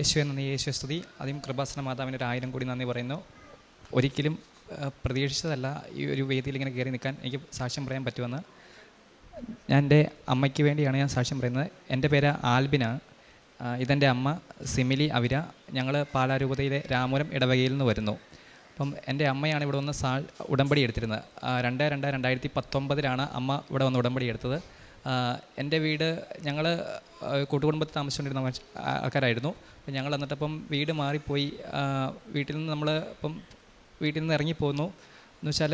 യേശുവെ നന്ദി, യേശുവെ സ്തുതി. ആദ്യം കൃപാസന മാതാവിന് 1000 കോടി നന്ദി പറയുന്നു. ഒരിക്കലും പ്രതീക്ഷിച്ചതല്ല ഈ ഒരു വേദിയിൽ ഇങ്ങനെ കയറി നിൽക്കാൻ എനിക്ക് സാക്ഷ്യം പറയാൻ പറ്റുമെന്ന്. ഞാൻ എൻ്റെ അമ്മയ്ക്ക് വേണ്ടിയാണ് ഞാൻ സാക്ഷ്യം പറയുന്നത്. എൻ്റെ പേര് ആൽബിന. ഇതെൻ്റെ അമ്മ സിമിലി അവിര. ഞങ്ങൾ പാലാരൂപതയിലെ രാമപുരം ഇടവകയിൽ നിന്ന് വരുന്നു. അപ്പം എൻ്റെ അമ്മയാണ് ഇവിടെ വന്ന് ഉടമ്പടി എടുത്തിരുന്നത്. 2/2/2019 അമ്മ ഇവിടെ വന്ന് ഉടമ്പടി എടുത്തത്. എൻ്റെ വീട് ഞങ്ങൾ കൂട്ടുകുടുംബത്തിൽ താമസിച്ചുകൊണ്ടിരുന്ന ആൾക്കാരായിരുന്നു. അപ്പം ഞങ്ങൾ എന്നിട്ടപ്പം വീട് മാറിപ്പോയി. വീട്ടിൽ നിന്ന് ഇറങ്ങിപ്പോന്നു എന്ന് വെച്ചാൽ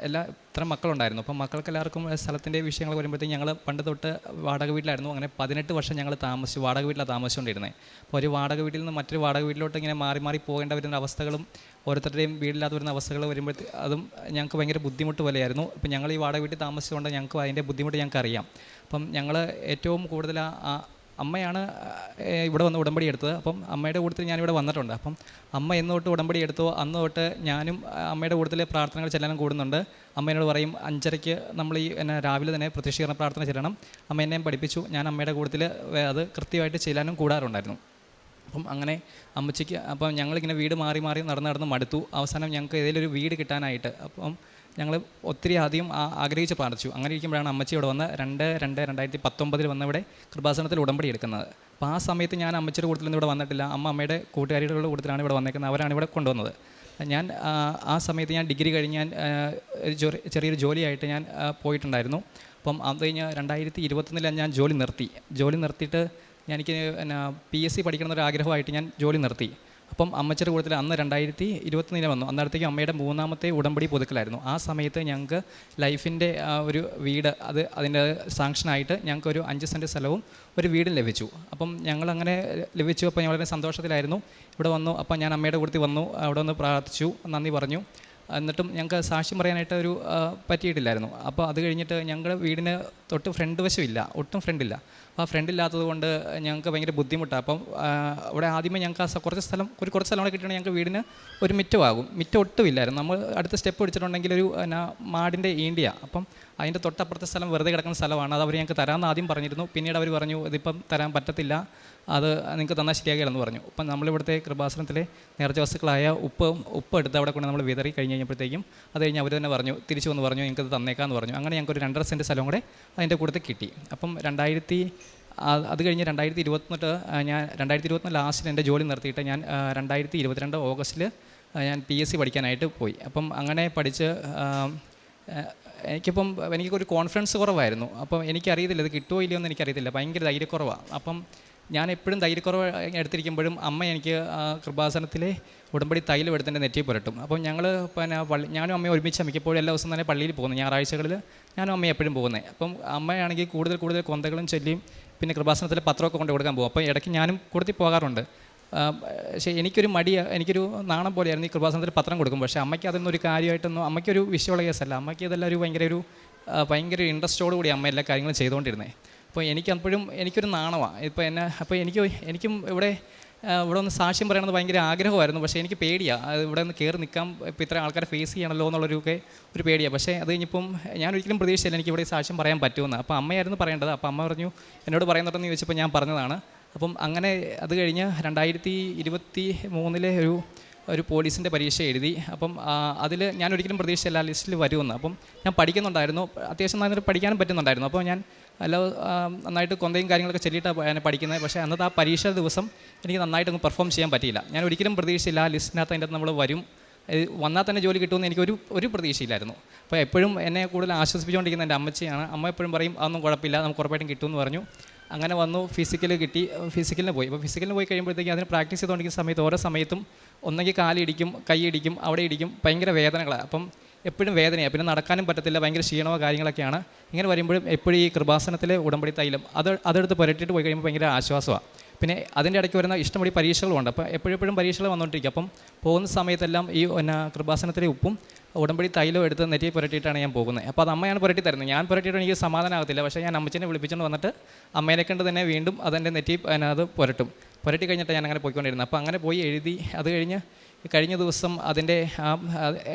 ഇത്ര മക്കളുണ്ടായിരുന്നു. അപ്പം മക്കൾക്കെല്ലാവർക്കും സ്ഥലത്തിൻ്റെ വിഷയങ്ങൾ വരുമ്പോഴത്തേക്കും ഞങ്ങൾ പണ്ട് തൊട്ട് വാടക വീട്ടിലായിരുന്നു. അങ്ങനെ 18 വർഷം ഞങ്ങൾ വാടക വീട്ടിലാണ് താമസിച്ചുകൊണ്ടിരുന്നത്. അപ്പോൾ ഒരു വാടക വീട്ടിൽ നിന്ന് മറ്റൊരു വാടക വീട്ടിലോട്ട് ഇങ്ങനെ മാറി പോകേണ്ട വരുന്ന അവസ്ഥകളും ഓരോരുത്തരുടെയും വീടില്ലാതെ വരുന്ന അവസ്ഥകൾ വരുമ്പോഴത്തേക്ക് അതും ഞങ്ങൾക്ക് ഭയങ്കര ബുദ്ധിമുട്ട് പോലെയായിരുന്നു. അപ്പം ഞങ്ങൾ ഈ വാടക വീട്ടിൽ താമസിച്ചുകൊണ്ട് ഞങ്ങൾക്ക് അതിൻ്റെ ബുദ്ധിമുട്ട് ഞങ്ങൾക്ക് അറിയാം. അപ്പം ഞങ്ങൾ ഏറ്റവും കൂടുതൽ അമ്മയാണ് ഇവിടെ വന്ന് ഉടമ്പടി എടുത്തത്. അപ്പം അമ്മയുടെ കൂട്ടത്തിൽ ഞാനിവിടെ വന്നിട്ടുണ്ട്. അപ്പം അമ്മ എന്ന് തൊട്ട് ഉടമ്പടി എടുത്തോ അന്ന് തൊട്ട് ഞാനും അമ്മയുടെ കൂട്ടത്തിൽ പ്രാർത്ഥനകൾ ചെല്ലാനും കൂടുന്നുണ്ട്. അമ്മ എന്നോട് പറയും 5:30 നമ്മൾ രാവിലെ തന്നെ പ്രത്യക്ഷീകരണ പ്രാർത്ഥന ചെല്ലണം. അമ്മ എന്നെയും പഠിപ്പിച്ചു. ഞാൻ അമ്മയുടെ കൂട്ടത്തിൽ അത് കൃത്യമായിട്ട് ചെല്ലാനും കൂടാറുണ്ടായിരുന്നു. അപ്പം അങ്ങനെ അമ്മച്ചിക്ക് അപ്പം ഞങ്ങളിങ്ങനെ വീട് മാറി നടന്ന് മടുത്തു. അവസാനം ഞങ്ങൾക്ക് ഏതെങ്കിലും ഒരു വീട് കിട്ടാനായിട്ട് അപ്പം ഞങ്ങൾ ഒത്തിരി ആദ്യം ആഗ്രഹിച്ച് പ്രാർത്ഥിച്ചു. അങ്ങനെ ഇരിക്കുമ്പോഴാണ് അമ്മച്ചി ഇവിടെ വന്ന് 2/2/2019 വന്ന് ഇവിടെ കൃപാസനത്തിൽ ഉടമ്പടി എടുക്കുന്നത്. അപ്പോൾ ആ സമയത്ത് ഞാൻ അമ്മച്ചിയുടെ കൂട്ടത്തിൽ ഇവിടെ വന്നിട്ടില്ല. അമ്മയുടെ കൂട്ടുകാരികളുടെ കൂട്ടത്തിലാണ് ഇവിടെ വന്നേക്കുന്നത്. അവരാണ് ഇവിടെ കൊണ്ടുവന്നത്. ഞാൻ ആ സമയത്ത് ഞാൻ ഡിഗ്രി കഴിഞ്ഞ് ഞാൻ ചെറിയൊരു ജോലിയായിട്ട് ഞാൻ പോയിട്ടുണ്ടായിരുന്നു. അപ്പം അത് കഴിഞ്ഞ് 2021 ഞാൻ ജോലി നിർത്തിയിട്ട് എനിക്ക് PSC പഠിക്കണമെന്നൊരു ആഗ്രഹമായിട്ട് ഞാൻ ജോലി നിർത്തി. അപ്പം അമ്മച്ചിയുടെ കൂട്ടത്തിൽ അന്ന് 2021 വന്നു. അന്നേരത്തേക്കും അമ്മയുടെ 3ാമത്തെ ഉടമ്പടി പുതുക്കലായിരുന്നു. ആ സമയത്ത് ഞങ്ങൾക്ക് ലൈഫിൻ്റെ ഒരു വീട് അതിൻ്റെ സാങ്ഷനായിട്ട് ഞങ്ങൾക്ക് ഒരു 5 സെൻറ്റ് സ്ഥലവും ഒരു വീടും ലഭിച്ചു. അപ്പം ഞങ്ങളങ്ങനെ ലഭിച്ചു. അപ്പോൾ ഞാൻ വളരെ സന്തോഷത്തിലായിരുന്നു. ഇവിടെ വന്നു. അപ്പം ഞാൻ അമ്മയുടെ കൂട്ടത്തിൽ വന്നു. അവിടെ വന്ന് പ്രാർത്ഥിച്ചു, നന്ദി പറഞ്ഞു. എന്നിട്ടും ഞങ്ങൾക്ക് സാക്ഷ്യം പറയാനായിട്ട് പറ്റിയിട്ടില്ലായിരുന്നു. അപ്പോൾ അത് കഴിഞ്ഞിട്ട് ഞങ്ങളുടെ വീടിന് തൊട്ട് ഫ്രണ്ട് വശമില്ല, ഒട്ടും ഫ്രണ്ടില്ല. അപ്പോൾ ആ ഫ്രണ്ടില്ലാത്തത് കൊണ്ട് ഞങ്ങൾക്ക് ഭയങ്കര ബുദ്ധിമുട്ടാണ്. അപ്പം അവിടെ ആദ്യമേ ഞങ്ങൾക്ക് കുറച്ച് സ്ഥലം കൂടെ കിട്ടണമെങ്കിൽ ഞങ്ങൾക്ക് വീടിന് ഒരു മിറ്റം ഒട്ടും ഇല്ലായിരുന്നു. നമ്മൾ അടുത്ത സ്റ്റെപ്പ് പിടിച്ചിട്ടുണ്ടെങ്കിൽ ഒരു മാടിൻ്റെ ഈണ്ടിയ. അപ്പം അതിൻ്റെ തൊട്ടപ്പുറത്തെ സ്ഥലം വെറുതെ കിടക്കുന്ന സ്ഥലമാണ്. അത് അവർ ഞങ്ങൾക്ക് തരാമെന്ന് ആദ്യം പറഞ്ഞിരുന്നു. പിന്നീട് അവർ പറഞ്ഞു ഇതിപ്പം തരാൻ പറ്റത്തില്ല, അത് നിങ്ങൾക്ക് തന്നാൽ ശരിയാകില്ലെന്ന് പറഞ്ഞു. അപ്പം നമ്മളിവിടുത്തെ കൃപാസനത്തിലെ നേർച്ച വസ്തുക്കളായ ഉപ്പ് എടുത്ത് അവിടെ കൊണ്ട് നമ്മൾ വിതറി കഴിഞ്ഞപ്പോഴത്തേക്കും അത് കഴിഞ്ഞ് അവർ തന്നെ പറഞ്ഞു, തിരിച്ചു വന്ന് പറഞ്ഞു നിങ്ങൾക്കത് തന്നേക്കാമെന്ന് പറഞ്ഞു. അങ്ങനെ ഞങ്ങൾക്കൊരു 2.5 സെൻറ്റ് സ്ഥലം കൂടെ അതിൻ്റെ കൂട്ടത്തിൽ കിട്ടി. അപ്പം അത് കഴിഞ്ഞ് 2024 ലാസ്റ്റിൽ എൻ്റെ ജോലി നിർത്തിയിട്ട് ഞാൻ 2022 ഓഗസ്റ്റിൽ ഞാൻ PSC പഠിക്കാനായിട്ട് പോയി. അപ്പം അങ്ങനെ പഠിച്ച് എനിക്കൊരു കോൺഫിഡൻസ് കുറവായിരുന്നു. അപ്പം എനിക്കറിയത്തില്ല ഇത് കിട്ടുമോ ഇല്ലയോ എന്ന് എനിക്കറിയത്തില്ല. ഭയങ്കര ധൈര്യക്കുറവാണ്. അപ്പം ഞാൻ എപ്പോഴും ധൈര്യക്കുറവ് എടുത്തിരിക്കുമ്പോഴും അമ്മ എനിക്ക് കൃപാസനത്തിലെ ഉടമ്പടി തൈലം എടുത്തിൻ്റെ നെറ്റി പുരട്ടും. അപ്പം ഞങ്ങൾ ഞാനും അമ്മയും ഒരുമിച്ച് മിക്കപ്പോഴും എല്ലാ ദിവസവും തന്നെ പള്ളിയിൽ പോകുന്നു. ഞായറാഴ്ചകളിൽ ഞാനും അമ്മയും എപ്പോഴും പോകുന്നത്. അപ്പം അമ്മയാണെങ്കിൽ കൂടുതൽ കൊന്തകളും ചൊല്ലിയും പിന്നെ കൃപാസനത്തിൽ പത്രമൊക്കെ കൊണ്ട് കൊടുക്കാൻ പോകും. അപ്പോൾ ഇടയ്ക്ക് ഞാനും കൂടുതൽ പോകാറുണ്ട്. പക്ഷേ എനിക്കൊരു നാണം പോലെയായിരുന്നു ഈ കൃപാസനത്തിൽ പത്രം കൊടുക്കും. പക്ഷേ അമ്മയ്ക്ക് അതൊന്നും ഒരു കാര്യമായിട്ടൊന്നും അമ്മയ്ക്കൊരു വിഷയമുള്ള കേസല്ല. അമ്മയ്ക്ക് ഇതെല്ലാം ഭയങ്കര ഇൻട്രസ്റ്റോടു കൂടി അമ്മ എല്ലാ കാര്യങ്ങളും ചെയ്തുകൊണ്ടിരുന്നത്. അപ്പോൾ എനിക്കൊരു നാണമാണ്. അപ്പോൾ എനിക്കും ഇവിടെ ഒന്ന് സാക്ഷ്യം പറയണമെന്ന് ഭയങ്കര ആഗ്രഹമായിരുന്നു. പക്ഷേ എനിക്ക് പേടിയാണ്. ഇവിടെ ഒന്ന് കയറി നിൽക്കാൻ ഇപ്പോൾ ഇത്ര ആൾക്കാരെ ഫേസ് ചെയ്യണമല്ലോ ഒരു പേടിയാണ്. പക്ഷേ അത് കഴിഞ്ഞപ്പം ഞാൻ ഒരിക്കലും പ്രതീക്ഷിച്ചില്ല എനിക്ക് ഇവിടെ സാക്ഷ്യം പറയാൻ പറ്റുമെന്ന്. അപ്പോൾ അമ്മയായിരുന്നു പറയേണ്ടത്. അപ്പോൾ അമ്മ പറഞ്ഞു എന്നോട് പറയുന്നുണ്ടെന്ന് ചോദിച്ചപ്പോൾ ഞാൻ പറഞ്ഞതാണ്. അപ്പം അങ്ങനെ അത് കഴിഞ്ഞ് 2023 ഒരു പോലീസിൻ്റെ പരീക്ഷ എഴുതി. അപ്പം അതിൽ ഞാൻ ഒരിക്കലും പ്രതീക്ഷിച്ചില്ല ലിസ്റ്റിൽ വരുമെന്ന്. അപ്പം ഞാൻ പഠിക്കുന്നുണ്ടായിരുന്നു, അത്യാവശ്യം നന്നായിട്ട് പഠിക്കാനും പറ്റുന്നുണ്ടായിരുന്നു. അപ്പോൾ ഞാൻ നന്നായിട്ട് കൊന്തയും കാര്യങ്ങളൊക്കെ ചൊല്ലിയിട്ടാണ് പഠിക്കുന്നത്. പക്ഷേ അന്നത്തെ ആ പരീക്ഷ ദിവസം എനിക്ക് നന്നായിട്ടൊന്നും പെർഫോം ചെയ്യാൻ പറ്റിയില്ല. ഞാൻ ഒരിക്കലും പ്രതീക്ഷിച്ചില്ല ലിസ്റ്റിനകത്ത് അതിൻ്റെ നമ്മൾ വരും, വന്നാൽ തന്നെ ജോലി കിട്ടുമെന്ന് എനിക്ക് ഒരു പ്രതീക്ഷയില്ലായിരുന്നു. അപ്പോൾ എപ്പോഴും എന്നെ കൂടുതൽ ആശ്വസിപ്പിച്ചുകൊണ്ടിരിക്കുന്ന എൻ്റെ അമ്മച്ചിയാണ്. അമ്മ എപ്പോഴും പറയും അതൊന്നും കുഴപ്പമില്ല, നമുക്ക് ഉറപ്പായിട്ടും കിട്ടുമെന്ന് പറഞ്ഞു. അങ്ങനെ വന്നു. ഫിസിക്കലിന് പോയി. അപ്പോൾ ഫിസിക്കലിന് പോയി കഴിയുമ്പോഴത്തേക്കും അതിന് പ്രാക്ടീസ് ചെയ്തുകൊണ്ടിരിക്കുന്ന സമയത്ത് ഓരോ സമയത്തും ഒന്നെങ്കിൽ കാലിടിക്കും, കൈയിടിക്കും, അവിടെ ഇടിക്കും, ഭയങ്കര വേദനകളാണ്. അപ്പം എപ്പോഴും വേദനയാണ്. പിന്നെ നടക്കാനും പറ്റത്തില്ല, ഭയങ്കര ക്ഷീണമോ കാര്യങ്ങളൊക്കെയാണ്. ഇങ്ങനെ വരുമ്പോഴും എപ്പോഴും ഈ കൃപാസനത്തിലെ ഉടമ്പടി തൈലം അതെടുത്ത് പുരട്ടിയിട്ട് പോയി കഴിയുമ്പോൾ ഭയങ്കര ആശ്വാസമാണ്. പിന്നെ അതിൻ്റെ ഇടയ്ക്ക് വരുന്ന ഇഷ്ടംപടി പരീക്ഷകളുമുണ്ട്. അപ്പോൾ എപ്പോഴും പരീക്ഷകൾ വന്നുകൊണ്ടിരിക്കും. അപ്പം പോകുന്ന സമയത്തെല്ലാം ഈ കൃപാസനത്തിലെ ഉപ്പും ഉടമ്പടി തൈലം എടുത്ത് നെറ്റി പുരട്ടിയിട്ടാണ് ഞാൻ പോകുന്നത്. അപ്പോൾ അത് അമ്മയാണ് പുരട്ടി തരുന്നത്. ഞാൻ പുരട്ടിയിട്ട് എനിക്ക് സമാധാനമാകത്തില്ല. പക്ഷേ ഞാൻ അമ്മച്ചിനെ വിളിപ്പിച്ചുകൊണ്ട് വന്നിട്ട് അമ്മേനെ കണ്ട് തന്നെ വീണ്ടും അതെൻ്റെ നെറ്റി പുരട്ടി കഴിഞ്ഞിട്ട് ഞാൻ അങ്ങനെ പോയിക്കൊണ്ടിരുന്നത്. അപ്പോൾ അങ്ങനെ പോയി എഴുതി. അത് കഴിഞ്ഞ് കഴിഞ്ഞ ദിവസം അതിൻ്റെ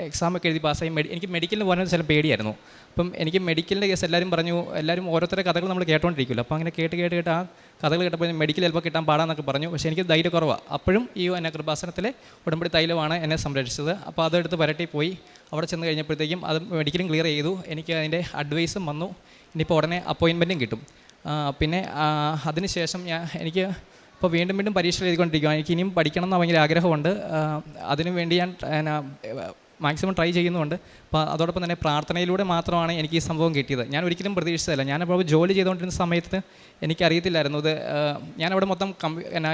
എക്സാമൊക്കെ എഴുതി പാസ്സായി. എനിക്ക് മെഡിക്കലിന് പോകാൻ ചില പേടിയായിരുന്നു. അപ്പം എനിക്ക് മെഡിക്കലിൻ്റെ കേസ് എല്ലാവരും ഓരോരുത്തരുടെ കഥകൾ നമ്മൾ കേട്ടോണ്ടിരിക്കുമല്ലോ. അപ്പോൾ അങ്ങനെ കേട്ട് ആ കഥകൾ കേട്ടപ്പോൾ മെഡിക്കൽ ചിലപ്പോൾ കിട്ടാൻ പാടാന്നൊക്കെ പറഞ്ഞു. പക്ഷേ എനിക്ക് ധൈര്യം കുറവാണ്. അപ്പോഴും ഈ കൃപാസനത്തിലെ ഉടമ്പടി തൈലമാണ് എന്നെ സംരക്ഷിച്ചത്. അപ്പോൾ അതെടുത്ത് പുരട്ടി പോയി. അവിടെ ചെന്ന് കഴിഞ്ഞപ്പോഴത്തേക്കും അത് മെഡിക്കലും ക്ലിയർ ചെയ്തു. എനിക്ക് അതിൻ്റെ അഡ്വൈസും വന്നു. ഇനിയിപ്പോൾ ഉടനെ അപ്പോയിൻമെൻറ്റും കിട്ടും. പിന്നെ അതിനുശേഷം എനിക്ക് ഇപ്പോൾ വീണ്ടും പരീക്ഷ എഴുതിക്കൊണ്ടിരിക്കുകയാണ്. എനിക്ക് ഇനിയും പഠിക്കണം എന്ന് ഭയങ്കര ആഗ്രഹമുണ്ട്. അതിനു വേണ്ടി ഞാൻ മാക്സിമം ട്രൈ ചെയ്യുന്നുണ്ട്. അപ്പോൾ അതോടൊപ്പം തന്നെ പ്രാർത്ഥനയിലൂടെ മാത്രമാണ് എനിക്ക് ഈ സംഭവം കിട്ടിയത്. ഞാൻ ഒരിക്കലും പ്രതീക്ഷിച്ചതല്ല. ഞാനപ്പോൾ ജോലി ചെയ്തുകൊണ്ടിരുന്ന സമയത്ത് എനിക്കറിയത്തില്ലായിരുന്നു ഇത്. ഞാനവിടെ മൊത്തം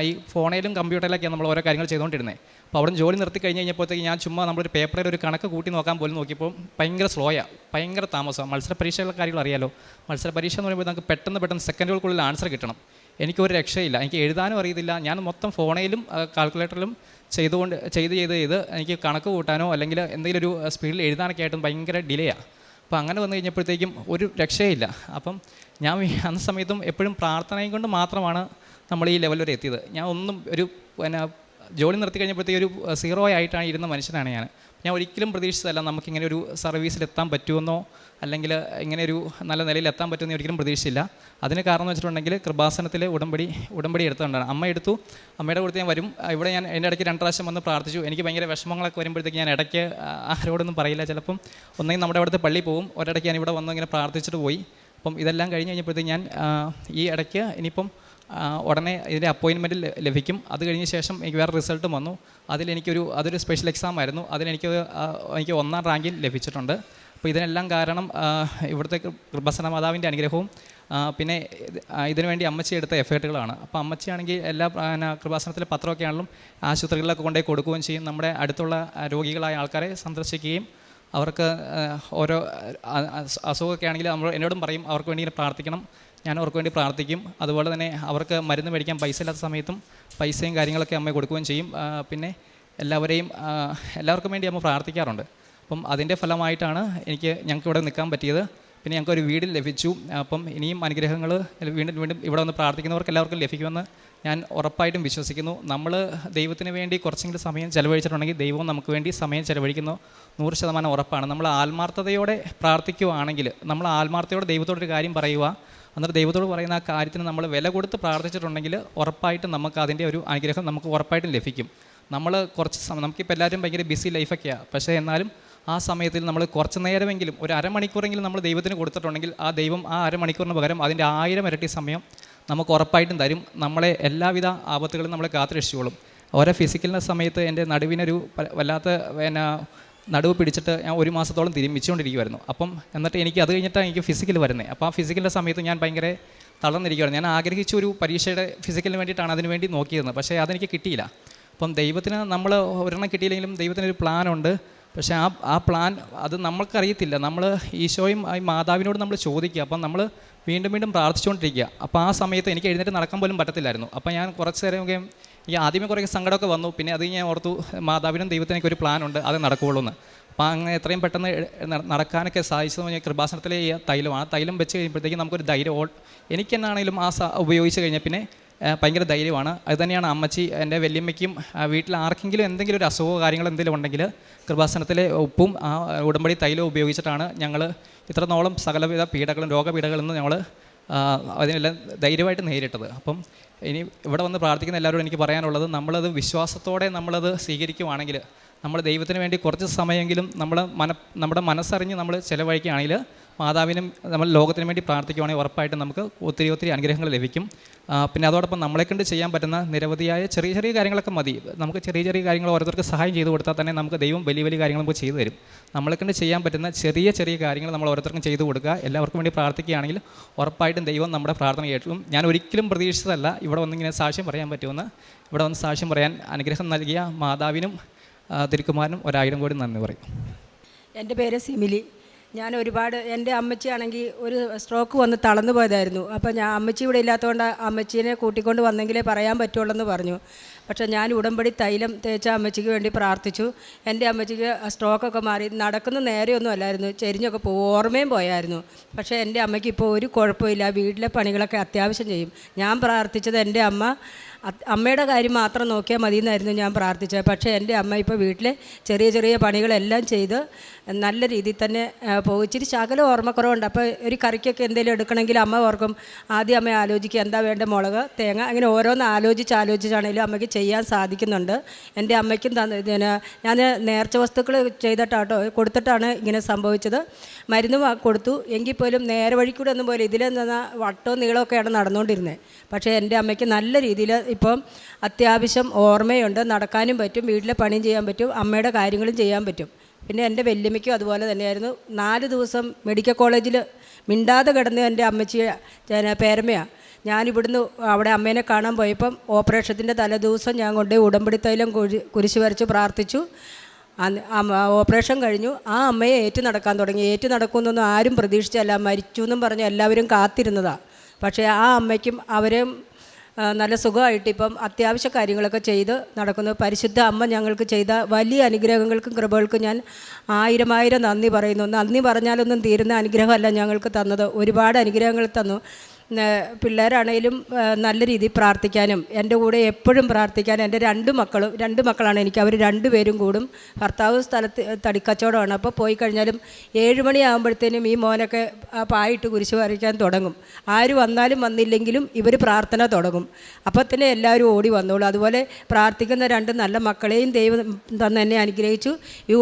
ഈ ഫോണിലും കമ്പ്യൂട്ടറിലൊക്കെയാണ് നമ്മൾ ഓരോ കാര്യങ്ങൾ ചെയ്തുകൊണ്ടിരുന്നത്. അപ്പോൾ അവിടെ ജോലി നിർത്തി കഴിഞ്ഞ് കഴിഞ്ഞപ്പോഴത്തേക്ക് ഞാൻ ചുമ്മാ നമ്മളൊരു പേപ്പറിൽ ഒരു കണക്ക് കൂട്ടി നോക്കാൻ പോലും നോക്കിയപ്പോൾ ഭയങ്കര സ്ലോയാണ്, ഭയങ്കര താമസമാണ്. മത്സര പരീക്ഷകളുടെ കാര്യങ്ങൾ അറിയാലോ. മത്സര പരീക്ഷ എന്ന് പറയുമ്പോൾ നമുക്ക് പെട്ടെന്ന് സെക്കൻഡുകൾക്കുള്ളിൽ ആൻസർ കിട്ടണം. എനിക്കൊരു രക്ഷയില്ല. എനിക്ക് എഴുതാനും അറിയത്തില്ല. ഞാൻ മൊത്തം ഫോണിലും കാൽക്കുലേറ്ററിലും ചെയ്ത് എനിക്ക് കണക്ക് കൂട്ടാനോ അല്ലെങ്കിൽ എന്തെങ്കിലും ഒരു സ്പീഡിൽ എഴുതാനൊക്കെ ആയിട്ടും ഭയങ്കര ഡിലേയാണ്. അപ്പോൾ അങ്ങനെ വന്നു കഴിഞ്ഞപ്പോഴത്തേക്കും ഒരു രക്ഷയില്ല. അപ്പം ഞാൻ അന്ന സമയത്തും എപ്പോഴും പ്രാർത്ഥനയും കൊണ്ട് മാത്രമാണ് നമ്മൾ ഈ ലെവൽ വരെ എത്തിയത്. ഞാൻ ഒന്നും ജോലി നിർത്തി കഴിഞ്ഞപ്പോഴത്തേക്ക് ഒരു 0 ആയിട്ടാണ് ഇരുന്ന മനുഷ്യനാണ് ഞാൻ ഒരിക്കലും പ്രതീക്ഷിച്ചതല്ല നമുക്കിങ്ങനെ ഒരു സർവീസിലെത്താൻ പറ്റുമെന്നോ അല്ലെങ്കിൽ ഇങ്ങനെ ഒരു നല്ല നിലയിൽ എത്താൻ പറ്റുമെന്ന് ഒരിക്കലും പ്രതീക്ഷിച്ചില്ല. അതിന് കാരണം എന്ന് വെച്ചിട്ടുണ്ടെങ്കിൽ കൃപാസനത്തിലെ ഉടമ്പടി എടുത്തുകൊണ്ടാണ്. അമ്മയുടെ കൂടെ ഞാൻ വരും. ഇവിടെ ഞാൻ എൻ്റെ ഇടയ്ക്ക് 2 പ്രാവശ്യം വന്ന് പ്രാർത്ഥിച്ചു. എനിക്ക് ഭയങ്കര വിഷമങ്ങളൊക്കെ വരുമ്പോഴത്തേക്ക് ഞാൻ ഇടയ്ക്ക് ആരോടൊന്നും പറയില്ല. ചിലപ്പം ഒന്നെങ്കിൽ നമ്മുടെ അവിടുത്തെ പള്ളി പോകും, ഒരിടയ്ക്ക് ഞാൻ ഇവിടെ വന്ന് ഇങ്ങനെ പ്രാർത്ഥിച്ചിട്ട് പോയി. അപ്പം ഇതെല്ലാം കഴിഞ്ഞ് കഴിഞ്ഞപ്പോഴത്തേക്ക് ഞാൻ ഈ ഇടയ്ക്ക് ഇനിയിപ്പം ഉടനെ ഇതിൻ്റെ അപ്പോയിൻമെൻറ്റ് ലഭിക്കും. അത് കഴിഞ്ഞ ശേഷം എനിക്ക് വേറെ റിസൾട്ടും വന്നു. അതൊരു സ്പെഷ്യൽ എക്സാം ആയിരുന്നു. എനിക്ക് 1ാം റാങ്കിൽ ലഭിച്ചിട്ടുണ്ട്. അപ്പോൾ ഇതിനെല്ലാം കാരണം ഇവിടുത്തെ കൃപാസന മാതാവിൻ്റെ അനുഗ്രഹവും പിന്നെ ഇതിനുവേണ്ടി അമ്മച്ചി എടുത്ത എഫേർട്ടുകളാണ്. അപ്പോൾ അമ്മച്ചിയാണെങ്കിൽ എല്ലാ കൃപാസനത്തിലെ പത്രമൊക്കെ ആണെങ്കിലും ആശുപത്രികളിലൊക്കെ കൊണ്ടുപോയി കൊടുക്കുകയും ചെയ്യും. നമ്മുടെ അടുത്തുള്ള രോഗികളായ ആൾക്കാരെ സന്ദർശിക്കുകയും അവർക്ക് ഓരോ അസുഖമൊക്കെ ആണെങ്കിൽ എന്നോടും പറയും അവർക്ക് വേണ്ടി ഇങ്ങനെ പ്രാർത്ഥിക്കണം. ഞാൻ അവർക്ക് വേണ്ടി പ്രാർത്ഥിക്കും. അതുപോലെ തന്നെ അവർക്ക് മരുന്ന് മേടിക്കാൻ പൈസ ഇല്ലാത്ത സമയത്തും പൈസയും കാര്യങ്ങളൊക്കെ അമ്മ കൊടുക്കുകയും ചെയ്യും. പിന്നെ എല്ലാവർക്കും വേണ്ടി അമ്മ പ്രാർത്ഥിക്കാറുണ്ട്. അപ്പം അതിൻ്റെ ഫലമായിട്ടാണ് ഞങ്ങൾക്ക് ഇവിടെ നിൽക്കാൻ പറ്റിയത്. പിന്നെ ഞങ്ങൾക്കൊരു വീട് ലഭിച്ചു. അപ്പം ഇനിയും അനുഗ്രഹങ്ങൾ വീണ്ടും ഇവിടെ വന്ന് പ്രാർത്ഥിക്കുന്നവർക്ക് എല്ലാവർക്കും ലഭിക്കുമെന്ന് ഞാൻ ഉറപ്പായിട്ടും വിശ്വസിക്കുന്നു. നമ്മൾ ദൈവത്തിന് വേണ്ടി കുറച്ചെങ്കിലും സമയം ചിലവഴിച്ചിട്ടുണ്ടെങ്കിൽ ദൈവവും നമുക്ക് വേണ്ടി സമയം ചിലവഴിക്കുന്നു 100% ഉറപ്പാണ്. നമ്മൾ ആത്മാർത്ഥതയോടെ പ്രാർത്ഥിക്കുകയാണെങ്കിൽ, നമ്മൾ ആത്മാർത്ഥതയോടെ ദൈവത്തോടൊരു കാര്യം പറയുക, എന്നിട്ട് ദൈവത്തോട് പറയുന്ന ആ കാര്യത്തിന് നമ്മൾ വില കൊടുത്ത് പ്രാർത്ഥിച്ചിട്ടുണ്ടെങ്കിൽ ഉറപ്പായിട്ടും നമുക്ക് അതിൻ്റെ ഒരു അനുഗ്രഹം നമുക്ക് ഉറപ്പായിട്ടും ലഭിക്കും. നമ്മൾ നമുക്കിപ്പോൾ എല്ലാവരും ഭയങ്കര ബിസി ലൈഫൊക്കെയാണ്. പക്ഷേ എന്നാലും ആ സമയത്തിൽ നമ്മൾ കുറച്ച് നേരമെങ്കിലും ഒരു അരമണിക്കൂറെങ്കിലും നമ്മൾ ദൈവത്തിന് കൊടുത്തിട്ടുണ്ടെങ്കിൽ ആ ദൈവം ആ അരമണിക്കൂറിന് പകരം അതിൻ്റെ 1000 ഇരട്ടി സമയം നമുക്ക് ഉറപ്പായിട്ടും തരും. നമ്മളെ എല്ലാവിധ ആപത്തുകളും നമ്മളെ കാത്തുരക്ഷിച്ചോളും. ഓരോ ഫിസിക്കലിൻ്റെ സമയത്ത് എൻ്റെ നടുവിനൊരു വല്ലാത്ത നടുവ് പിടിച്ചിട്ട് ഞാൻ 1 മാസത്തോളം തിരുമ്മിച്ചുകൊണ്ടിരിക്കുമായിരുന്നു. എന്നിട്ട് അത് കഴിഞ്ഞിട്ടാണ് എനിക്ക് ഫിസിക്കൽ വരുന്നത്. അപ്പോൾ ആ ഫിസിക്കലിൻ്റെ സമയത്ത് ഞാൻ ഭയങ്കര തളർന്നിരിക്കുകയാണ്. ഞാൻ ആഗ്രഹിച്ച ഒരു പരീക്ഷയുടെ ഫിസിക്കലിന് വേണ്ടിയിട്ടാണ് അതിന് വേണ്ടി നോക്കിയിരുന്നത്. പക്ഷേ അതെനിക്ക് കിട്ടിയില്ല. അപ്പം ദൈവത്തിന് നമ്മൾ ഒരെണ്ണം കിട്ടിയില്ലെങ്കിലും ദൈവത്തിനൊരു പ്ലാനുണ്ട്. പക്ഷേ ആ പ്ലാൻ അത് നമ്മൾക്കറിയത്തില്ല. നമ്മൾ ഈശോയും ഈ മാതാവിനോട് നമ്മൾ ചോദിക്കുക. അപ്പം നമ്മൾ വീണ്ടും പ്രാർത്ഥിച്ചുകൊണ്ടിരിക്കുക. അപ്പോൾ ആ സമയത്ത് എനിക്ക് എഴുന്നേറ്റ് നടക്കാൻ പോലും പറ്റത്തില്ലായിരുന്നു. അപ്പോൾ ഞാൻ കുറച്ച് നേരമൊക്കെ ആദ്യമേ കുറേ സങ്കടമൊക്കെ വന്നു. പിന്നെ അത് ഞാൻ ഓർത്തു മാതാവിനും ദൈവത്തിനൊക്കെ ഒരു പ്ലാനുണ്ട്, അത് നടക്കുകയുള്ളൂ എന്ന്. അപ്പോൾ അങ്ങനെ എത്രയും പെട്ടെന്ന് നടക്കാനൊക്കെ സാധിച്ചതെന്ന് പറഞ്ഞാൽ കൃപാസനത്തിലെ ഈ തൈലമാണ്. തൈലം വെച്ച് കഴിയുമ്പോഴത്തേക്കും നമുക്കൊരു ധൈര്യം എനിക്കെന്നാണെങ്കിലും ഉപയോഗിച്ച് കഴിഞ്ഞാൽ പിന്നെ ഭയങ്കര ധൈര്യമാണ്. അത് തന്നെയാണ് അമ്മച്ചി എൻ്റെ വല്യമ്മയ്ക്കും വീട്ടിൽ ആർക്കെങ്കിലും എന്തെങ്കിലും ഒരു അസുഖമോ കാര്യങ്ങളോ എന്തെങ്കിലും ഉണ്ടെങ്കിൽ കൃപാസനത്തിലെ ഉപ്പും ആ ഉടമ്പടി തൈലവും ഉപയോഗിച്ചിട്ടാണ് ഞങ്ങൾ ഇത്രത്തോളം സകലവിധ രോഗപീഠകളിൽ നിന്ന് ഞങ്ങൾ അതിനെല്ലാം ധൈര്യമായിട്ട് നേരിട്ടത്. അപ്പം ഇനി ഇവിടെ വന്ന് പ്രാർത്ഥിക്കുന്ന എല്ലാവരോടും എനിക്ക് പറയാനുള്ളത്, നമ്മളത് വിശ്വാസത്തോടെ നമ്മളത് സ്വീകരിക്കുവാണെങ്കിൽ, നമ്മൾ ദൈവത്തിന് വേണ്ടി കുറച്ച് സമയമെങ്കിലും നമ്മുടെ മനസ്സറിഞ്ഞ് നമ്മൾ ചിലവഴിക്കുകയാണെങ്കിൽ, മാതാവിനും നമ്മൾ ലോകത്തിന് വേണ്ടി പ്രാർത്ഥിക്കുവാണെങ്കിൽ ഉറപ്പായിട്ടും നമുക്ക് ഒത്തിരി അനുഗ്രഹങ്ങൾ ലഭിക്കും. പിന്നെ അതോടൊപ്പം നമ്മളെക്കൊണ്ട് ചെയ്യാൻ പറ്റുന്ന നിരവധിയായ ചെറിയ കാര്യങ്ങളൊക്കെ മതി. നമുക്ക് ചെറിയ കാര്യങ്ങൾ ഓരോരുത്തർക്ക് സഹായം ചെയ്തു കൊടുത്താൽ തന്നെ നമുക്ക് ദൈവം വലിയ കാര്യങ്ങൾ നമുക്ക് ചെയ്തു തരും. നമ്മളെക്കൊണ്ട് ചെയ്യാൻ പറ്റുന്ന ചെറിയ കാര്യങ്ങൾ നമ്മൾ ഓരോരുത്തർക്കും ചെയ്തു കൊടുക്കുക. എല്ലാവർക്കും വേണ്ടി പ്രാർത്ഥിക്കുകയാണെങ്കിൽ ഉറപ്പായിട്ടും ദൈവം നമ്മുടെ പ്രാർത്ഥന കേട്ടും. ഞാൻ ഒരിക്കലും പ്രതീക്ഷിച്ചതല്ല ഇവിടെ വന്നിങ്ങനെ സാക്ഷ്യം പറയാൻ പറ്റുമെന്ന്. ഇവിടെ വന്ന് സാക്ഷ്യം പറയാൻ അനുഗ്രഹം നൽകിയ മാതാവിനും തിരുക്കുമാരനും 1000 കോടി നന്ദി പറയും. എൻ്റെ പേര് സിമിലി. ഞാൻ എൻ്റെ അമ്മച്ചിയാണെങ്കിൽ ഒരു സ്ട്രോക്ക് വന്ന് തളർന്നു പോയതായിരുന്നു. അപ്പോൾ അമ്മച്ചി ഇവിടെ ഇല്ലാത്തതുകൊണ്ട് അമ്മച്ചീനെ കൂട്ടിക്കൊണ്ട് വന്നെങ്കിലേ പറയാൻ പറ്റുള്ളൂ എന്ന് പറഞ്ഞു. പക്ഷേ ഞാൻ ഉടമ്പടി തൈലം തേച്ച അമ്മച്ചിക്ക് വേണ്ടി പ്രാർത്ഥിച്ചു. എൻ്റെ അമ്മച്ചിക്ക് സ്ട്രോക്കൊക്കെ മാറി, നടക്കുന്ന നേരെയൊന്നും അല്ലായിരുന്നു, ചെരിഞ്ഞൊക്കെ ഓർമ്മയും പോയായിരുന്നു. പക്ഷേ എൻ്റെ അമ്മയ്ക്ക് ഇപ്പോൾ ഒരു കുഴപ്പമില്ല, വീട്ടിലെ പണികളൊക്കെ അത്യാവശ്യം ചെയ്യും. ഞാൻ പ്രാർത്ഥിച്ചത് എൻ്റെ അമ്മ അമ്മയുടെ കാര്യം മാത്രം നോക്കിയാൽ മതി എന്നായിരുന്നു ഞാൻ പ്രാർത്ഥിച്ചത്. പക്ഷേ എൻ്റെ അമ്മ ഇപ്പോൾ വീട്ടിലെ ചെറിയ ചെറിയ പണികളെല്ലാം ചെയ്ത് നല്ല രീതിയിൽ തന്നെ പോകും. ഇച്ചിരി ശകലം ഓർമ്മക്കുറവുണ്ട്. അപ്പോൾ ഒരു കറിക്കൊക്കെ എന്തെങ്കിലും എടുക്കണമെങ്കിൽ അമ്മ ഓർക്കും, ആദ്യം അമ്മ ആലോചിക്കുക എന്താ വേണ്ട, മുളക്, തേങ്ങ, അങ്ങനെ ഓരോന്ന് ആലോചിച്ചാണെങ്കിലും അമ്മയ്ക്ക് ചെയ്യാൻ സാധിക്കുന്നുണ്ട്. എൻ്റെ അമ്മയ്ക്കും ഞാൻ നേർച്ച വസ്തുക്കൾ കൊടുത്തിട്ടാണ് ഇങ്ങനെ സംഭവിച്ചത്. മരുന്ന് കൊടുത്തു എങ്കിൽ പോലും നേരെ വഴിക്കൂടെ ഒന്നും പോലെ ഇതിൽ നിന്ന് വട്ടവും നീളമൊക്കെയാണ് നടന്നുകൊണ്ടിരുന്നത്. പക്ഷേ എൻ്റെ അമ്മയ്ക്ക് നല്ല രീതിയിൽ ഇപ്പം അത്യാവശ്യം ഓർമ്മയുണ്ട്, നടക്കാനും പറ്റും, വീട്ടിലെ പണിയും ചെയ്യാൻ പറ്റും, അമ്മയുടെ കാര്യങ്ങളും ചെയ്യാൻ പറ്റും. പിന്നെ എൻ്റെ വല്യമ്മയ്ക്കും അതുപോലെ തന്നെയായിരുന്നു. 4 ദിവസം മെഡിക്കൽ കോളേജിൽ മിണ്ടാതെ കിടന്ന് എൻ്റെ അമ്മച്ചി പേരമ്മയാണ്. ഞാനിവിടുന്ന് അവിടെ അമ്മേനെ കാണാൻ പോയപ്പം ഓപ്പറേഷത്തിൻ്റെ തലേദിവസം ഞാൻ കൊണ്ടുപോയി ഉടമ്പടി തൈലം കുരിശ് വരച്ച് പ്രാർത്ഥിച്ചു. ഓപ്പറേഷൻ കഴിഞ്ഞു. ആ അമ്മയെ ഏറ്റു നടക്കാൻ തുടങ്ങി. ഏറ്റു നടക്കുമെന്നൊന്നും ആരും പ്രതീക്ഷിച്ചല്ല, മരിച്ചു എന്നും പറഞ്ഞ് എല്ലാവരും കാത്തിരുന്നതാണ്. പക്ഷേ ആ അമ്മയ്ക്കും അവരും നല്ല സുഖമായിട്ട് ഇപ്പം അത്യാവശ്യ കാര്യങ്ങളൊക്കെ ചെയ്ത് നടക്കുന്നു. പരിശുദ്ധ അമ്മ ഞങ്ങൾക്ക് ചെയ്ത വലിയ അനുഗ്രഹങ്ങൾക്കും കൃപകൾക്കും ഞാൻ 1000 നന്ദി പറയുന്നു. നന്ദി പറഞ്ഞാലൊന്നും തീരുന്ന അനുഗ്രഹമല്ല ഞങ്ങൾക്ക് തന്നത്, ഒരുപാട് അനുഗ്രഹങ്ങൾ തന്നു. പിള്ളേരാണേലും നല്ല രീതിയിൽ പ്രാർത്ഥിക്കാനും എൻ്റെ കൂടെ എപ്പോഴും പ്രാർത്ഥിക്കാനും എൻ്റെ 2 മക്കളാണ് എനിക്ക്. അവർ 2 പേരും കൂടും. ഭർത്താവ് സ്ഥലത്ത് തടിക്കച്ചവടമാണ്. അപ്പോൾ പോയി കഴിഞ്ഞാലും 7 മണിയാകുമ്പോഴത്തേനും ഈ മോനൊക്കെ പായിട്ട് കുരിശ് വരയ്ക്കാൻ തുടങ്ങും. ആര് വന്നാലും വന്നില്ലെങ്കിലും ഇവർ പ്രാർത്ഥന തുടങ്ങും. അപ്പോൾ തന്നെ എല്ലാവരും ഓടി വന്നോളൂ. അതുപോലെ പ്രാർത്ഥിക്കുന്ന 2 നല്ല മക്കളെയും ദൈവം തന്ന് എന്നെ അനുഗ്രഹിച്ചു. ഈ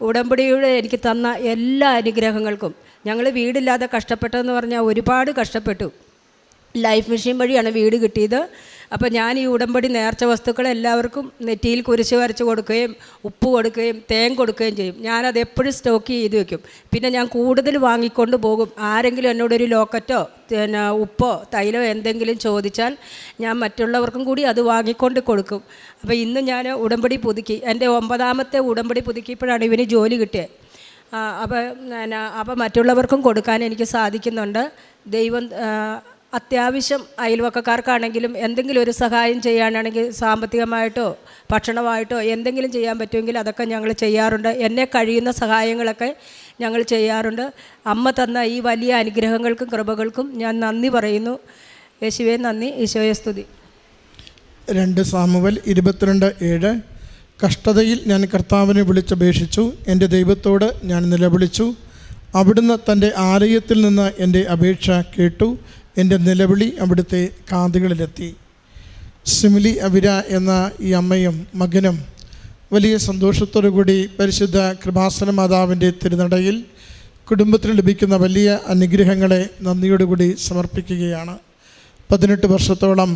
ഉടമ്പടിയുടെ എനിക്ക് തന്ന എല്ലാ അനുഗ്രഹങ്ങൾക്കും. ഞങ്ങൾ വീടില്ലാതെ കഷ്ടപ്പെട്ടതെന്ന് പറഞ്ഞാൽ ഒരുപാട് കഷ്ടപ്പെട്ടു. ലൈഫ് മിഷൻ വഴിയാണ് വീട് കിട്ടിയത്. അപ്പോൾ ഞാൻ ഈ ഉടമ്പടി നേർച്ച വസ്തുക്കൾ എല്ലാവർക്കും നെറ്റിയിൽ കുരിശ് വരച്ച് കൊടുക്കുകയും ഉപ്പ് കൊടുക്കുകയും തേൻ കൊടുക്കുകയും ചെയ്യും. ഞാനത് എപ്പോഴും സ്റ്റോക്ക് ചെയ്ത് വയ്ക്കും. പിന്നെ ഞാൻ കൂടുതൽ വാങ്ങിക്കൊണ്ട് പോകും. ആരെങ്കിലും എന്നോടൊരു ലോക്കറ്റോ ഉപ്പോ തൈലോ എന്തെങ്കിലും ചോദിച്ചാൽ ഞാൻ മറ്റുള്ളവർക്കും കൂടി അത് വാങ്ങിക്കൊണ്ട് കൊടുക്കും. അപ്പോൾ ഇന്ന് ഞാൻ ഉടമ്പടി പുതുക്കി. എൻ്റെ 9ാമത്തെ ഉടമ്പടി പുതുക്കിയപ്പോഴാണ് ഇവന് ജോലി കിട്ടിയത്. അപ്പോൾ മറ്റുള്ളവർക്കും കൊടുക്കാൻ എനിക്ക് സാധിക്കുന്നുണ്ട്. ദൈവം അത്യാവശ്യം അയൽവക്കക്കാർക്കാണെങ്കിലും എന്തെങ്കിലും ഒരു സഹായം ചെയ്യാനാണെങ്കിൽ സാമ്പത്തികമായിട്ടോ ഭക്ഷണമായിട്ടോ എന്തെങ്കിലും ചെയ്യാൻ പറ്റുമെങ്കിൽ അതൊക്കെ ഞങ്ങൾ ചെയ്യാറുണ്ട്. എന്നെ കഴിയുന്ന സഹായങ്ങളൊക്കെ ഞങ്ങൾ ചെയ്യാറുണ്ട്. അമ്മ തന്ന ഈ വലിയ അനുഗ്രഹങ്ങൾക്കും കൃപകൾക്കും ഞാൻ നന്ദി പറയുന്നു. യേശുവേ നന്ദി, ഈശോയെ സ്തുതി. 2 സാമുവേൽ 22:7 കഷ്ടതയിൽ ഞാൻ കർത്താവിനെ വിളിച്ചപേക്ഷിച്ചു, എൻ്റെ ദൈവത്തോട് ഞാൻ നിലവിളിച്ചു. അവിടുന്ന് തൻ്റെ ആലയത്തിൽ നിന്ന് എൻ്റെ അപേക്ഷ കേട്ടു. എൻ്റെ നിലവിളി അവിടുത്തെ കാതുകളിലെത്തി. സിമിലി അവിര എന്ന ഈ അമ്മയും മകനും വലിയ സന്തോഷത്തോടു കൂടി പരിശുദ്ധ കൃപാസന മാതാവിൻ്റെ തിരുനടയിൽ കുടുംബത്തിന് ലഭിക്കുന്ന വലിയ അനുഗ്രഹങ്ങളെ നന്ദിയോടുകൂടി സമർപ്പിക്കുകയാണ്. 18 വർഷത്തോളം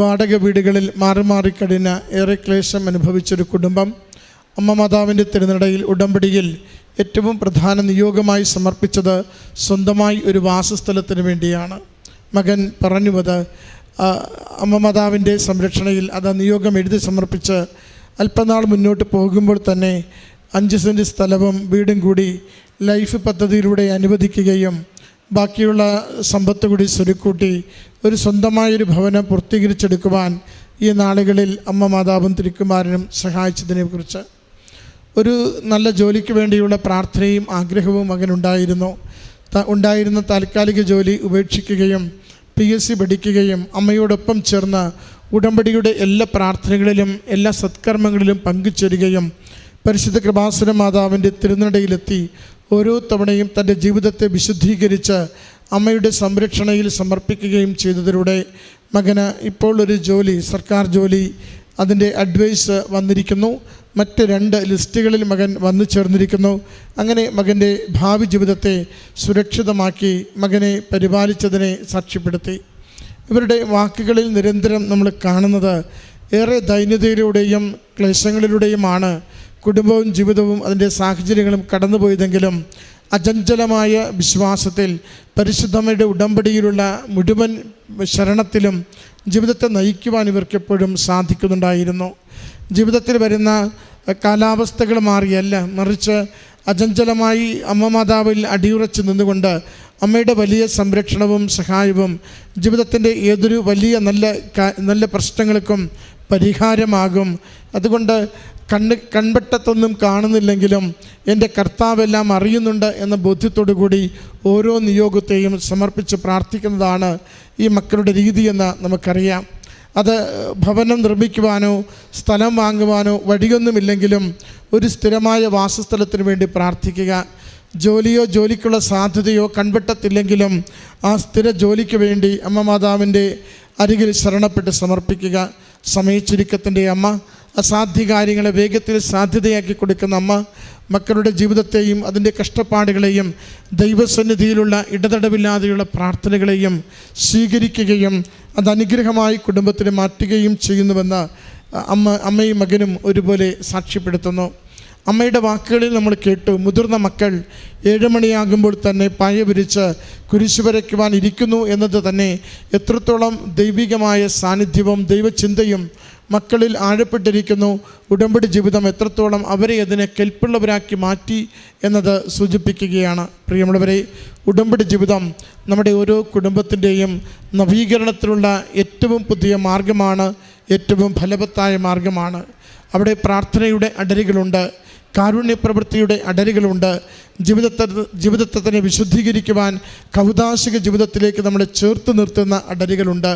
വാടക വീടുകളിൽ മാറി കഴിഞ്ഞ ഏറെ ക്ലേശം അനുഭവിച്ചൊരു കുടുംബം അമ്മ മാതാവിൻ്റെ തിരുനടയിൽ ഉടമ്പടിയിൽ ഏറ്റവും പ്രധാന നിയോഗമായി സമർപ്പിച്ചത് സ്വന്തമായി ഒരു വാസസ്ഥലത്തിന് വേണ്ടിയാണ്. മകൻ പറഞ്ഞുവത് അമ്മ മാതാവിൻ്റെ സംരക്ഷണയിൽ അത് നിയോഗം എഴുതി സമർപ്പിച്ച് അല്പനാൾ മുന്നോട്ട് പോകുമ്പോൾ തന്നെ 5 സെൻറ്റ് സ്ഥലവും വീടും കൂടി ലൈഫ് പദ്ധതിയിലൂടെ അനുവദിക്കുകയും ബാക്കിയുള്ള സമ്പത്ത് കൂടി സ്വരുക്കൂട്ടി ഒരു സ്വന്തമായൊരു ഭവനം പൂർത്തീകരിച്ചെടുക്കുവാൻ ഈ നാളുകളിൽ അമ്മ മാതാവും തിരുക്കുമാരനും സഹായിച്ചതിനെക്കുറിച്ച് ഒരു നല്ല ജോലിക്ക് വേണ്ടിയുള്ള പ്രാർത്ഥനയും ആഗ്രഹവും ഉണ്ടായിരുന്ന താൽക്കാലിക ജോലി ഉപേക്ഷിക്കുകയും PSC പഠിക്കുകയും അമ്മയോടൊപ്പം ചേർന്ന് ഉടമ്പടിയുടെ എല്ലാ പ്രാർത്ഥനകളിലും എല്ലാ സത്കർമ്മങ്ങളിലും പങ്കുചേരുകയും പരിശുദ്ധ കൃപാസന മാതാവിൻ്റെ തിരുനടയിലെത്തി ഓരോ തവണയും തൻ്റെ ജീവിതത്തെ വിശുദ്ധീകരിച്ച് അമ്മയുടെ സംരക്ഷണയിൽ സമർപ്പിക്കുകയും ചെയ്തതിലൂടെ മകന് ഇപ്പോൾ ഒരു ജോലി, സർക്കാർ ജോലി, അതിൻ്റെ അഡ്വൈസ് വന്നിരിക്കുന്നു. മറ്റ് 2 ലിസ്റ്റുകളിൽ മകൻ വന്നു ചേർന്നിരിക്കുന്നു. അങ്ങനെ മകൻ്റെ ഭാവി ജീവിതത്തെ സുരക്ഷിതമാക്കി മകനെ പരിപാലിച്ചതിനെ സാക്ഷ്യപ്പെടുത്തി. ഇവരുടെ വാക്കുകളിൽ നിരന്തരം നമ്മൾ കാണുന്നത് ഏറെ ദൈന്യതയിലൂടെയും ക്ലേശങ്ങളിലൂടെയുമാണ് കുടുംബവും ജീവിതവും അതിൻ്റെ സാഹചര്യങ്ങളും കടന്നുപോയതെങ്കിലും അചഞ്ചലമായ വിശ്വാസത്തിൽ പരിശുദ്ധമ്മയുടെ ഉടമ്പടിയിലുള്ള മുഴുവൻ ശരണത്തിലും ജീവിതത്തെ നയിക്കുവാൻ ഇവർക്കെപ്പോഴും സാധിക്കുന്നുണ്ടായിരുന്നു. ജീവിതത്തിൽ വരുന്ന കാലാവസ്ഥകൾ മാറിയല്ല, മറിച്ച് അചഞ്ചലമായി അമ്മ മാതാവിൽ അടിയുറച്ച് നിന്നുകൊണ്ട് അമ്മയുടെ വലിയ സംരക്ഷണവും സഹായവും ജീവിതത്തിൻ്റെ ഏതൊരു വലിയ നല്ല പ്രശ്നങ്ങൾക്കും പരിഹാരമാകും. അതുകൊണ്ട് കൺവെട്ടത്തൊന്നും കാണുന്നില്ലെങ്കിലും എൻ്റെ കർത്താവെല്ലാം അറിയുന്നുണ്ട് എന്ന ബോധ്യത്തോടു കൂടി ഓരോ നിയോഗത്തെയും സമർപ്പിച്ച് പ്രാർത്ഥിക്കുന്നതാണ് ഈ മക്കളുടെ രീതിയെന്ന് നമുക്കറിയാം. അത് ഭവനം നിർമ്മിക്കുവാനോ സ്ഥലം വാങ്ങുവാനോ വഴിയൊന്നുമില്ലെങ്കിലും ഒരു സ്ഥിരമായ വാസസ്ഥലത്തിന് വേണ്ടി പ്രാർത്ഥിക്കുക. ജോലിയോ ജോലിക്കുള്ള സാധ്യതയോ കൺവെട്ടത്തില്ലെങ്കിലും ആ സ്ഥിര ജോലിക്ക് വേണ്ടി അമ്മ മാതാവിൻ്റെ അരികിൽ ശരണപ്പെട്ട് സമർപ്പിക്കുക. സമയച്ചുരുക്കത്തിൻ്റെ അമ്മ, അസാധ്യ കാര്യങ്ങളെ വേഗത്തിൽ സാധ്യതയാക്കി കൊടുക്കുന്ന അമ്മ, മക്കളുടെ ജീവിതത്തെയും അതിൻ്റെ കഷ്ടപ്പാടുകളെയും ദൈവസന്നിധിയിലുള്ള ഇടതടവില്ലാതെയുള്ള പ്രാർത്ഥനകളെയും സ്വീകരിക്കുകയും അത് അനുഗ്രഹമായി കുടുംബത്തിന് മാറ്റുകയും ചെയ്യുന്നുവെന്ന് അമ്മയും മകനും ഒരുപോലെ സാക്ഷ്യപ്പെടുത്തുന്നു. അമ്മയുടെ വാക്കുകളിൽ നമ്മൾ കേട്ടു, മുതിർന്ന മക്കൾ 7 മണിയാകുമ്പോൾ തന്നെ പായ വിരിച്ച് കുരിശു വരയ്ക്കുവാൻ ഇരിക്കുന്നു എന്നത് തന്നെ എത്രത്തോളം ദൈവികമായ സാന്നിധ്യവും ദൈവചിന്തയും മക്കളിൽ ആഴപ്പെട്ടിരിക്കുന്നു. ഉടമ്പടി ജീവിതം എത്രത്തോളം അവരെ അതിനെ കെൽപ്പുള്ളവരാക്കി മാറ്റി എന്നത് സൂചിപ്പിക്കുകയാണ്. പ്രിയമുള്ളവരെ, ഉടമ്പടി ജീവിതം നമ്മുടെ ഓരോ കുടുംബത്തിൻ്റെയും നവീകരണത്തിലുള്ള ഏറ്റവും പുതിയ മാർഗമാണ്, ഏറ്റവും ഫലവത്തായ മാർഗമാണ്. അവിടെ പ്രാർത്ഥനയുടെ അടരുകളുണ്ട്, കാരുണ്യപ്രവൃത്തിയുടെ അടരുകളുണ്ട്. ജീവിതത്തെ തന്നെ വിശുദ്ധീകരിക്കുവാൻ കൗദാശിക ജീവിതത്തിലേക്ക് നമ്മളെ ചേർത്ത് നിർത്തുന്ന അടരുകളുണ്ട്.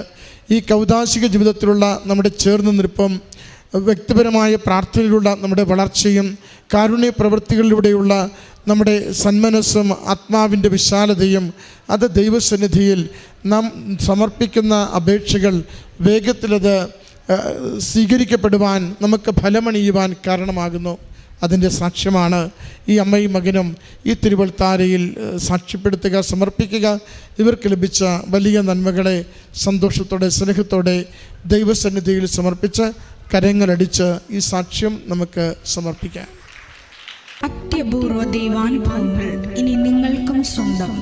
ഈ കൗദാശിക ജീവിതത്തിലുള്ള നമ്മുടെ ചേർന്ന് നിൽപ്പും വ്യക്തിപരമായ പ്രാർത്ഥനയിലുള്ള നമ്മുടെ വളർച്ചയും കാരുണ്യ പ്രവൃത്തികളിലൂടെയുള്ള നമ്മുടെ സന്മനസ്സും ആത്മാവിൻ്റെ വിശാലതയും അത് ദൈവസന്നിധിയിൽ നാം സമർപ്പിക്കുന്ന അപേക്ഷകൾ വേഗത്തിലത് സ്വീകരിക്കപ്പെടുവാൻ നമുക്ക് ഫലമണിയുവാൻ കാരണമാകുന്നു. അതിൻ്റെ സാക്ഷ്യമാണ് ഈ അമ്മയും മകനും ഈ തിരുവൾത്താരയിൽ സാക്ഷ്യപ്പെടുത്തുക, സമർപ്പിക്കുക. ഇവർക്ക് ലഭിച്ച വലിയ നന്മകളെ സന്തോഷത്തോടെ സ്നേഹത്തോടെ ദൈവസന്നിധിയിൽ സമർപ്പിച്ച് കരങ്ങളടിച്ച് ഈ സാക്ഷ്യം നമുക്ക് സമർപ്പിക്കാം. അത്യപൂർവ ദൈവാനുഭവങ്ങൾ ഇനി നിങ്ങൾക്കും സ്വന്തം.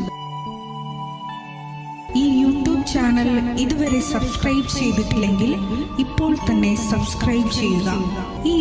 ഈ യൂട്യൂബ് ചാനൽ ഇതുവരെ സബ്സ്ക്രൈബ് ചെയ്തിട്ടില്ലെങ്കിൽ ഇപ്പോൾ തന്നെ സബ്സ്ക്രൈബ് ചെയ്യുക. ഈ